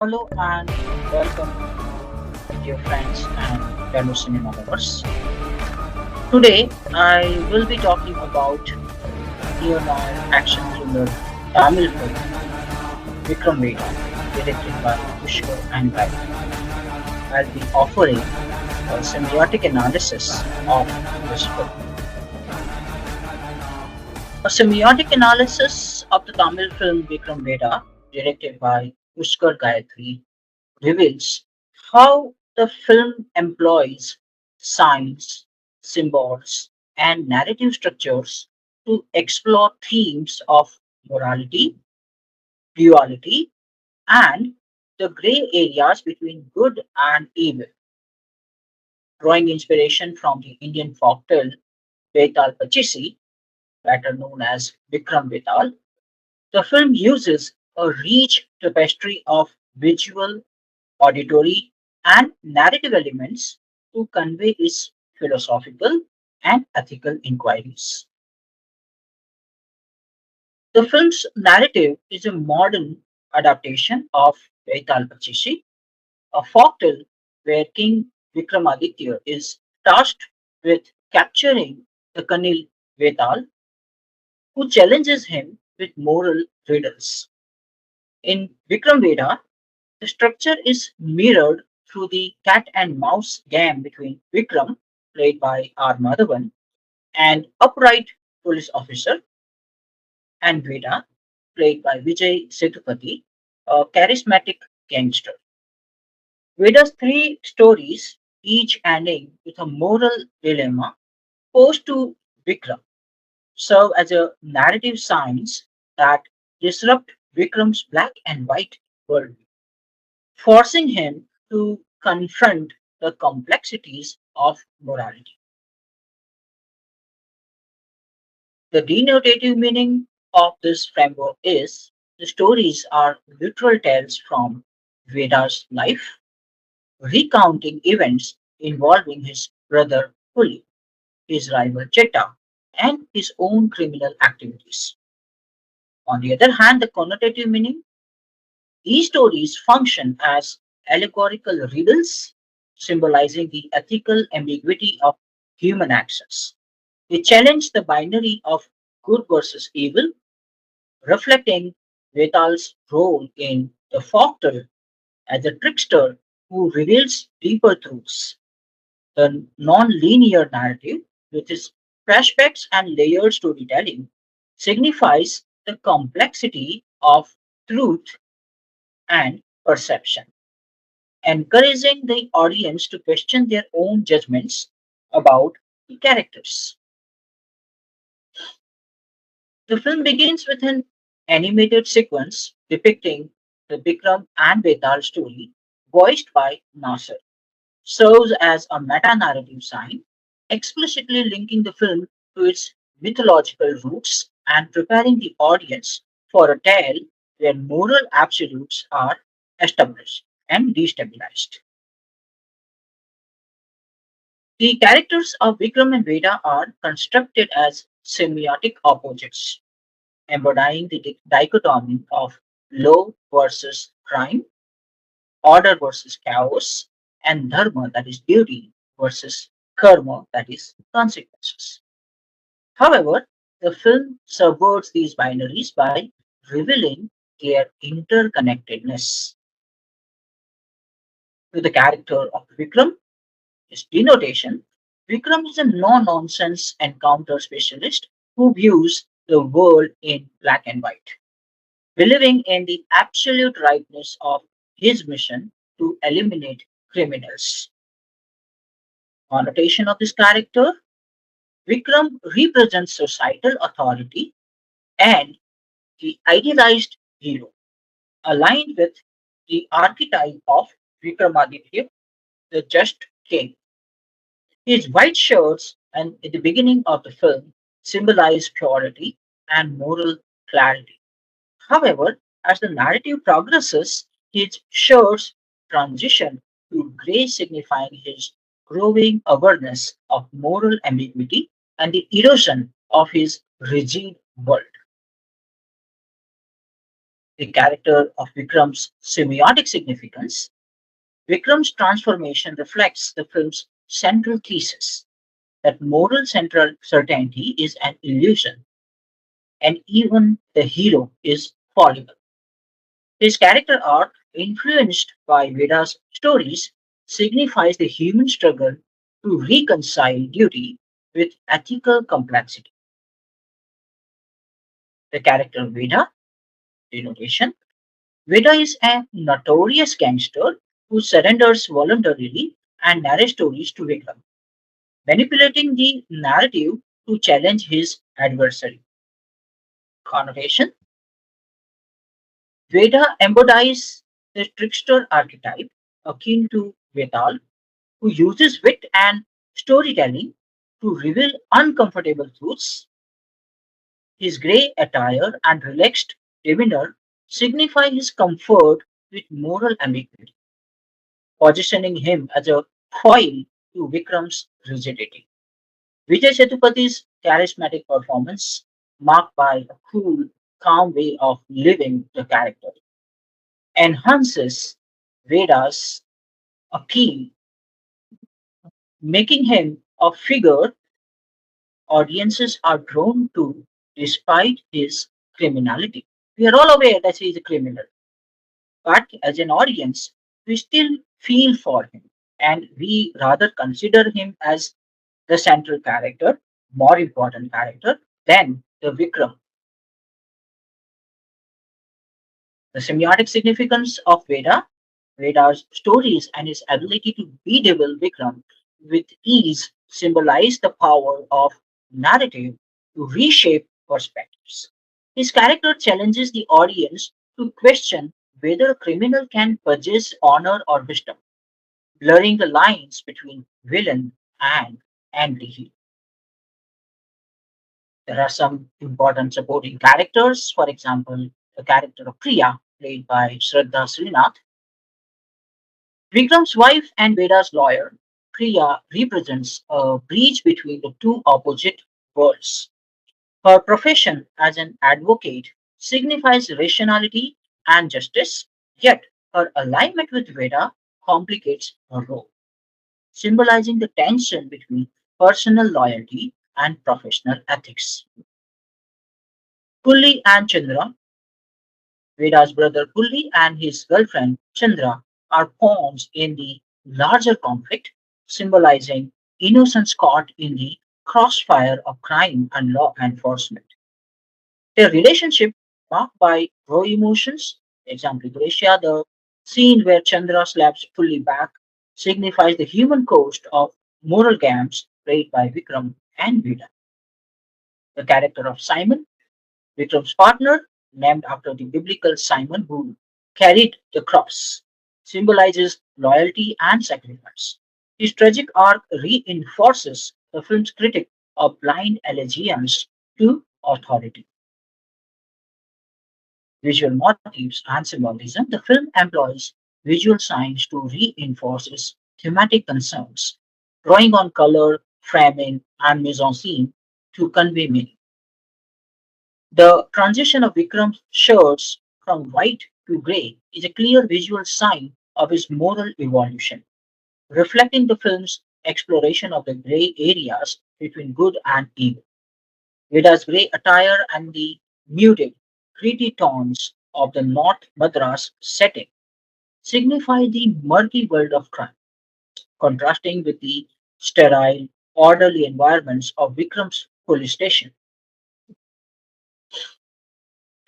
Hello and welcome, dear friends and fellow cinema lovers. Today, I will be talking about Neo-Noir action thriller Tamil film Vikram Vedha, directed by Pushkar and Gayatri. I'll be offering a semiotic analysis of this film. A semiotic analysis of the Tamil film Vikram Vedha, directed by Pushkar Gayatri, reveals how the film employs signs, symbols, and narrative structures to explore themes of morality, duality, and the gray areas between good and evil. Drawing inspiration from the Indian folktale Betal Pachisi, better known as Vikram Betal, the film uses a rich tapestry of visual, auditory, and narrative elements to convey its philosophical and ethical inquiries. The film's narrative is a modern adaptation of Vaital Pachishi, a folktale where King Vikramaditya is tasked with capturing the Kanil Vaital, who challenges him with moral riddles. In Vikram Veda, the structure is mirrored through the cat and mouse game between Vikram, played by R. Madhavan, and upright police officer, and Veda, played by Vijay Sethupathi, a charismatic gangster. Veda's three stories, each ending with a moral dilemma posed to Vikram, serve as a narrative science that disrupt Vikram's black and white world, forcing him to confront the complexities of morality. The denotative meaning of this framework is the stories are literal tales from Veda's life, recounting events involving his brother Huli, his rival Chetta, and his own criminal activities. On the other hand, the connotative meaning, these stories function as allegorical riddles, symbolizing the ethical ambiguity of human actions. They challenge the binary of good versus evil, reflecting Vetal's role in the folktale as a trickster who reveals deeper truths. The non-linear narrative, with its flashbacks and layered storytelling, signifies the complexity of truth and perception, encouraging the audience to question their own judgments about the characters. The film begins with an animated sequence depicting the Bikram and Betal story, voiced by Nasser, serves as a meta narrative sign, explicitly linking the film to its mythological roots and preparing the audience for a tale where moral absolutes are established and destabilized. The characters of Vikram and Veda are constructed as semiotic opposites, embodying the dichotomy of law versus crime, order versus chaos, and dharma, that is duty, versus karma, that is consequences. However, the film subverts these binaries by revealing their interconnectedness. To the character of Vikram, his denotation, Vikram is a no nonsense encounter specialist who views the world in black and white, believing in the absolute rightness of his mission to eliminate criminals. Connotation of this character, Vikram represents societal authority and the idealized hero, aligned with the archetype of Vikramaditya, the just king. His white shirts and at the beginning of the film symbolize purity and moral clarity. However, as the narrative progresses, his shirts transition to grey, signifying his growing awareness of moral ambiguity and the erosion of his rigid world. The character of Vikram's semiotic significance. Vikram's transformation reflects the film's central thesis that moral central certainty is an illusion and even the hero is fallible. His character arc, influenced by Veda's stories, signifies the human struggle to reconcile duty with ethical complexity. The character Veda, denotation. Veda is a notorious gangster who surrenders voluntarily and narrates stories to Vikram, manipulating the narrative to challenge his adversary. Connotation. Veda embodies the trickster archetype akin to Vedal, who uses wit and storytelling to reveal uncomfortable truths. His grey attire and relaxed demeanor signify his comfort with moral ambiguity, positioning him as a foil to Vikram's rigidity. Vijay Sethupath's charismatic performance, marked by a cool, calm way of living the character, enhances Veda's appeal, making him a figure audiences are drawn to despite his criminality. We are all aware that he is a criminal, but as an audience, we still feel for him and we rather consider him as the central character, more important character than the Vikram. The semiotic significance of Veda's stories and his ability to bedevil Vikram with ease symbolize the power of narrative to reshape perspectives. His character challenges the audience to question whether a criminal can possess honor or wisdom, blurring the lines between villain and angry hero. There are some important supporting characters, for example, the character of Priya, played by Shraddha Srinath. Vikram's wife and Veda's lawyer, Priya represents a bridge between the two opposite worlds. Her profession as an advocate signifies rationality and justice, yet her alignment with Veda complicates her role, symbolizing the tension between personal loyalty and professional ethics. Pulli and Chandra, Veda's brother Pulli and his girlfriend Chandra, are pawns in the larger conflict, symbolizing innocence caught in the crossfire of crime and law enforcement. Their relationship, marked by raw emotions, example Gracia, the scene where Chandra slaps Pulli back, signifies the human cost of moral games played by Vikram and Veda. The character of Simon, Vikram's partner, named after the biblical Simon who carried the cross, symbolizes loyalty and sacrifice. His tragic arc reinforces the film's critique of blind allegiance to authority. Visual motifs and symbolism, the film employs visual signs to reinforce its thematic concerns, drawing on color, framing, and mise en scene to convey meaning. The transition of Vikram's shirts from white to grey is a clear visual sign of his moral evolution, reflecting the film's exploration of the grey areas between good and evil. Veda's grey attire and the muted, gritty tones of the North Madras setting signify the murky world of crime, contrasting with the sterile, orderly environments of Vikram's police station.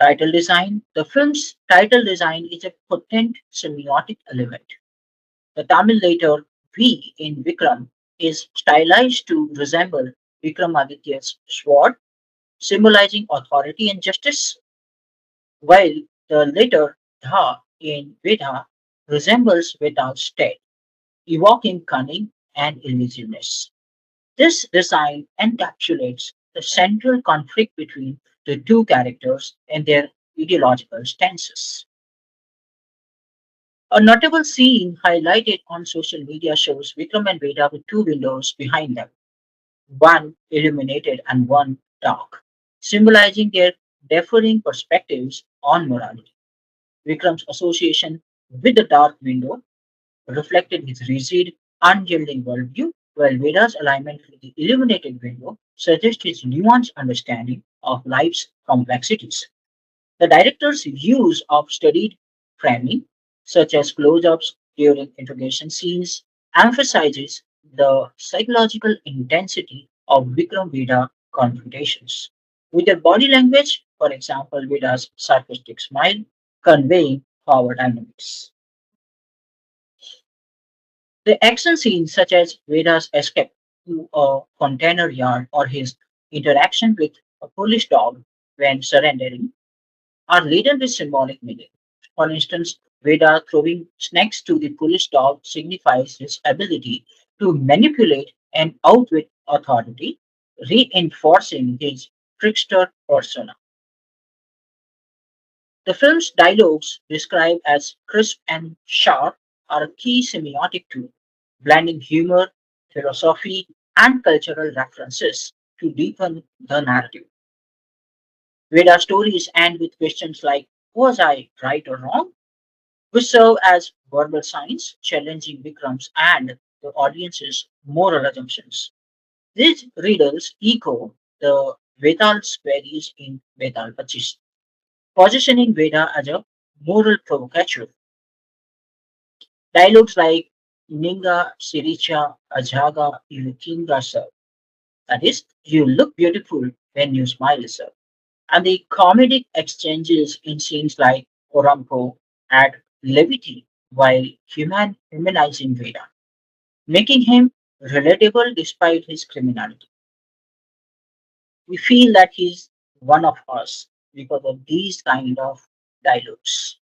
Title design. The film's title design is a potent semiotic element. The Tamil letter V in Vikram is stylized to resemble Vikramaditya's sword, symbolizing authority and justice, while the letter Dha in Veda resembles Veda's stead, evoking cunning and elusiveness. This design encapsulates the central conflict between the two characters and their ideological stances. A notable scene highlighted on social media shows Vikram and Veda with two windows behind them, one illuminated and one dark, symbolizing their differing perspectives on morality. Vikram's association with the dark window reflected his rigid, unyielding worldview, while Veda's alignment with the illuminated window suggests his nuanced understanding of life's complexities. The director's use of studied framing, such as close-ups during interrogation scenes, emphasizes the psychological intensity of Vikram Vedha confrontations. With their body language, for example, Veda's sarcastic smile, conveying power dynamics. The action scenes, such as Veda's escape to a container yard or his interaction with a police dog when surrendering, are laden with symbolic meaning. For instance, Veda throwing snacks to the police dog signifies his ability to manipulate and outwit authority, reinforcing his trickster persona. The film's dialogues, described as crisp and sharp, are a key semiotic tool, blending humor, philosophy, and cultural references to deepen the narrative. Veda stories end with questions like, was I right or wrong? Which serve as verbal signs challenging Vikram's and the audience's moral assumptions. These riddles echo the Vedal's queries in Vedal Pachis, positioning Veda as a moral provocateur. Dialogues like Ninga Siricha Ajaga Yukinga sir, that is, you look beautiful when you smile, sir, and the comedic exchanges in scenes like Orampo add levity while humanizing Veda, making him relatable despite his criminality. We feel that he's one of us because of these kind of dialogues.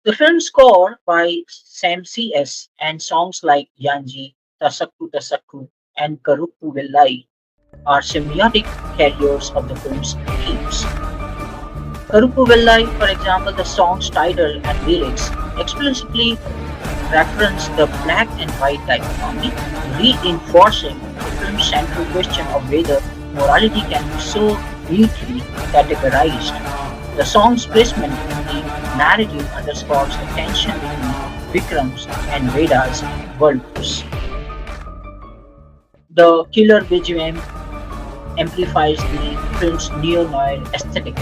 The film score by Sam C.S. and songs like Yanji, Tasakku Tasakku, and Karuppu Villai are semiotic carriers of the film's themes. Karuppu Villai, for example, the song's title and lyrics explicitly reference the black and white dichotomy, reinforcing the film's central question of whether morality can be so neatly categorized. The song's placement in the narrative underscores the tension between Vikram's and Veda's worldviews. The killer BGM amplifies the film's neo-noir aesthetic,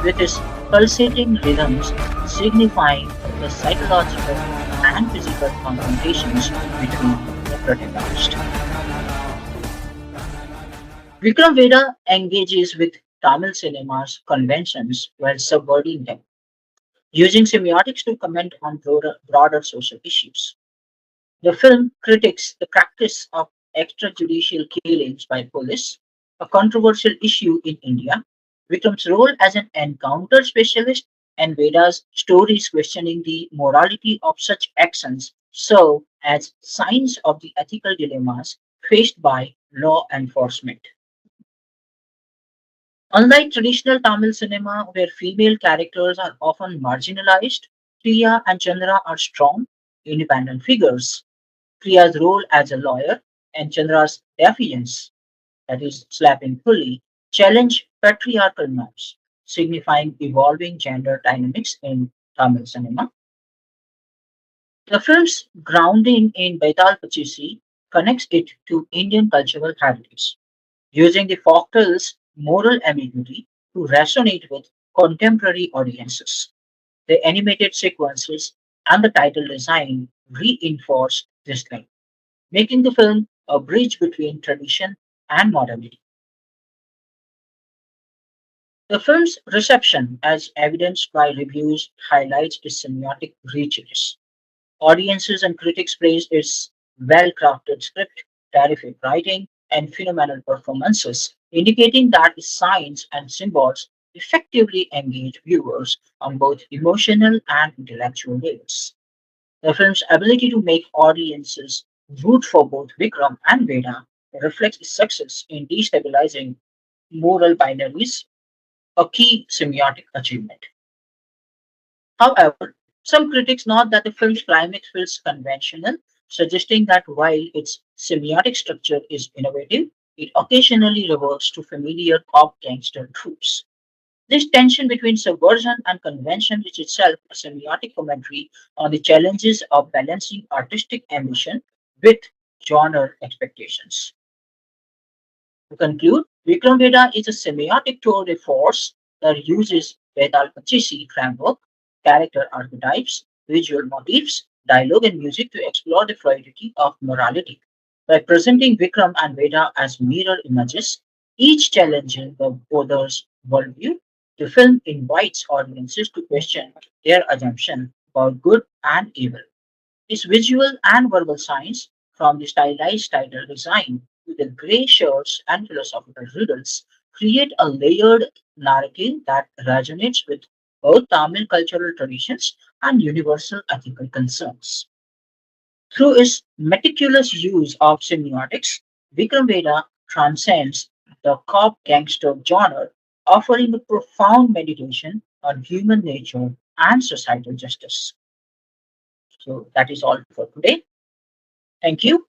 with its pulsating rhythms signifying the psychological and physical confrontations between the protagonists. Vikram Vedha engages with Tamil cinema's conventions while subverting them, using semiotics to comment on broader social issues. The film critiques the practice of extrajudicial killings by police, a controversial issue in India. Vikram's role as an encounter specialist and Veda's stories questioning the morality of such actions serve as signs of the ethical dilemmas faced by law enforcement. Unlike traditional Tamil cinema, where female characters are often marginalized, Priya and Chandra are strong, independent figures. Priya's role as a lawyer and Chandra's defiance, that is, slapping fully, challenge patriarchal norms, signifying evolving gender dynamics in Tamil cinema. The film's grounding in Baital Pachisi connects it to Indian cultural heritage, using the folktale's moral ambiguity to resonate with contemporary audiences. The animated sequences and the title design reinforce this link, making the film a bridge between tradition and modernity. The film's reception, as evidenced by reviews, highlights its semiotic richness. Audiences and critics praised its well crafted script, terrific writing, and phenomenal performances, indicating that its signs and symbols effectively engage viewers on both emotional and intellectual levels. The film's ability to make audiences root for both Vikram and Veda reflects its success in destabilizing moral binaries, a key semiotic achievement. However, some critics note that the film's climax feels conventional, suggesting that while its semiotic structure is innovative, it occasionally reverts to familiar cop gangster tropes. This tension between subversion and convention is itself a semiotic commentary on the challenges of balancing artistic ambition with genre expectations. To conclude, Vikram Vedha is a semiotic tour de force that uses Vedal Pachisi framework, character archetypes, visual motifs, dialogue, and music to explore the fluidity of morality. By presenting Vikram and Veda as mirror images, each challenging the other's worldview, the film invites audiences to question their assumption about good and evil. His visual and verbal signs, from the stylized title design to the grey shirts and philosophical riddles, create a layered narrative that resonates with both Tamil cultural traditions and universal ethical concerns. Through his meticulous use of semiotics, Vikram Vedha transcends the cop gangster genre, offering a profound meditation on human nature and societal justice. So that is all for today. Thank you.